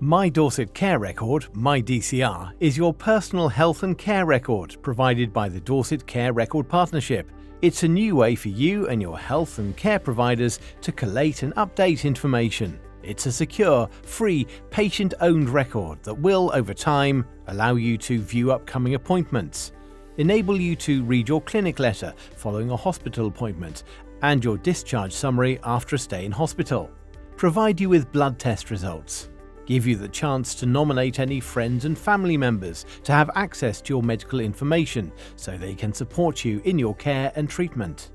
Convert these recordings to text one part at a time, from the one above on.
My Dorset Care Record, MyDCR, is your personal health and care record provided by the Dorset Care Record Partnership. It's a new way for you and your health and care providers to collate and update information. It's a secure, free, patient-owned record that will, over time, allow you to view upcoming appointments, enable you to read your clinic letter following a hospital appointment, and your discharge summary after a stay in hospital, provide you with blood test results, give you the chance to nominate any friends and family members to have access to your medical information so they can support you in your care and treatment,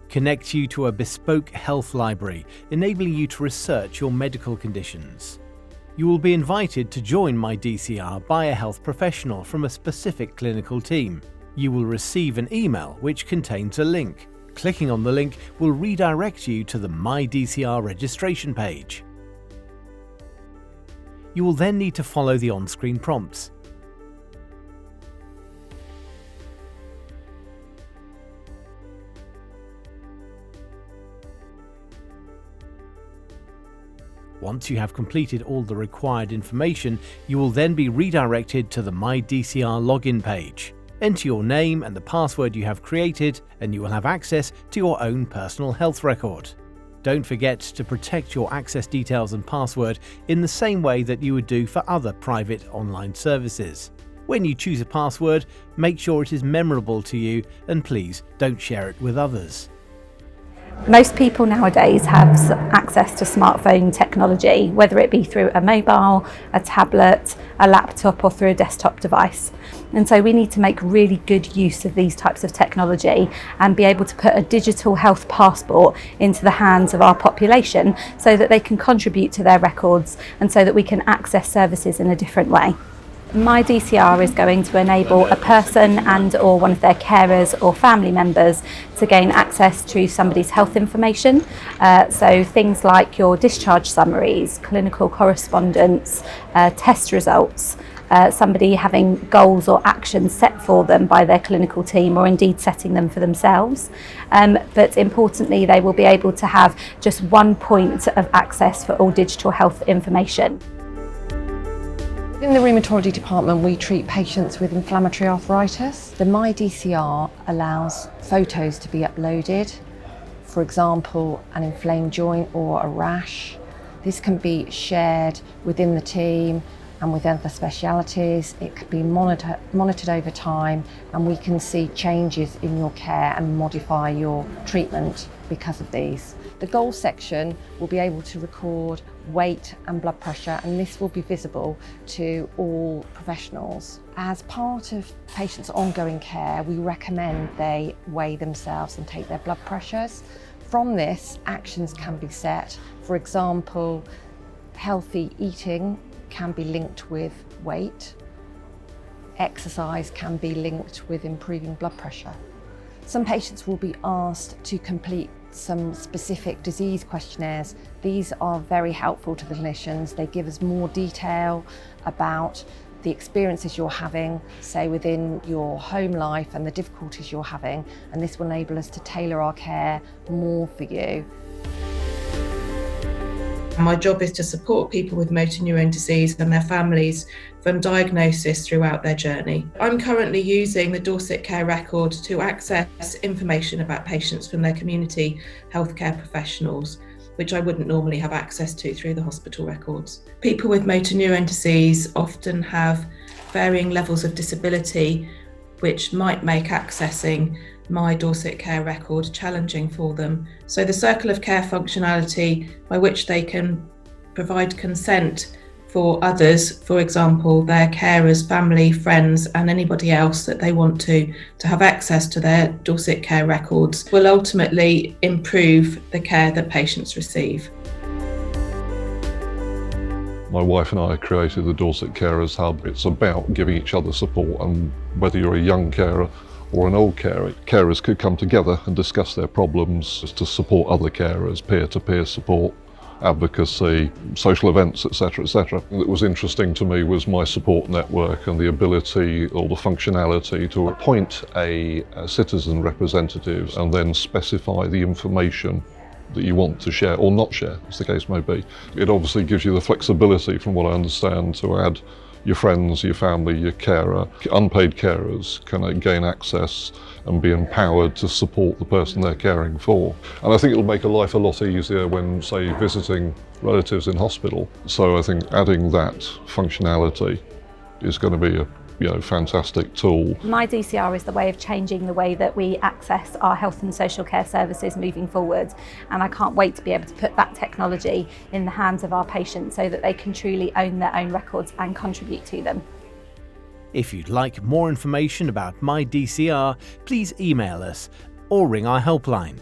connect you to a bespoke health library enabling you to research your medical conditions. You will be invited to join MyDCR by a health professional from a specific clinical team. You will receive an email which contains a link. Clicking on the link will redirect you to the MyDCR registration page. You will then need to follow the on-screen prompts. Once you have completed all the required information, you will then be redirected to the MyDCR login page. Enter your name and the password you have created, and you will have access to your own personal health record. Don't forget to protect your access details and password in the same way that you would do for other private online services. When you choose a password, make sure it is memorable to you, and please don't share it with others. Most people nowadays have access to smartphone technology, whether it be through a mobile, a tablet, a laptop or through a desktop device. And so we need to make really good use of these types of technology and be able to put a digital health passport into the hands of our population so that they can contribute to their records and so that we can access services in a different way. MyDCR is going to enable a person and or one of their carers or family members to gain access to somebody's health information. So things like your discharge summaries, clinical correspondence, test results, somebody having goals or actions set for them by their clinical team or indeed setting them for themselves. But importantly, they will be able to have just one point of access for all digital health information. In the rheumatology department, we treat patients with inflammatory arthritis. The MyDCR allows photos to be uploaded. For example, an inflamed joint or a rash. This can be shared within the team and with other specialities. It can be monitored over time, and we can see changes in your care and modify your treatment because of these. The goals section will be able to record weight and blood pressure, and this will be visible to all professionals. As part of patients' ongoing care, we recommend they weigh themselves and take their blood pressures. From this, actions can be set. For example, healthy eating can be linked with weight. Exercise can be linked with improving blood pressure. Some patients will be asked to complete some specific disease questionnaires. These are very helpful to the clinicians. They give us more detail about the experiences you're having, say within your home life, and the difficulties you're having, and this will enable us to tailor our care more for you. My job is to support people with motor neurone disease and their families from diagnosis throughout their journey. I'm currently using the Dorset Care Record to access information about patients from their community healthcare professionals, which I wouldn't normally have access to through the hospital records. People with motor neurone disease often have varying levels of disability, which might make accessing My Dorset Care Record challenging for them. So the circle of care functionality by which they can provide consent for others, for example, their carers, family, friends, and anybody else that they want to have access to their Dorset Care Records, will ultimately improve the care that patients receive. My wife and I created the Dorset Carers Hub. It's about giving each other support, and whether you're a young carer or an old carer, carers could come together and discuss their problems to support other carers, peer-to-peer support, advocacy, social events, etc., etc. What was interesting to me was my support network and the ability or the functionality to appoint a citizen representative and then specify the information that you want to share or not share, as the case may be. It obviously gives you the flexibility, from what I understand, to add your friends, your family, your carer. Unpaid carers can gain access and be empowered to support the person they're caring for. And I think it'll make a life a lot easier when, say, visiting relatives in hospital. So I think adding that functionality is going to be a fantastic tool. MyDCR is the way of changing the way that we access our health and social care services moving forward, and I can't wait to be able to put that technology in the hands of our patients so that they can truly own their own records and contribute to them. If you'd like more information about MyDCR, please email us or ring our helpline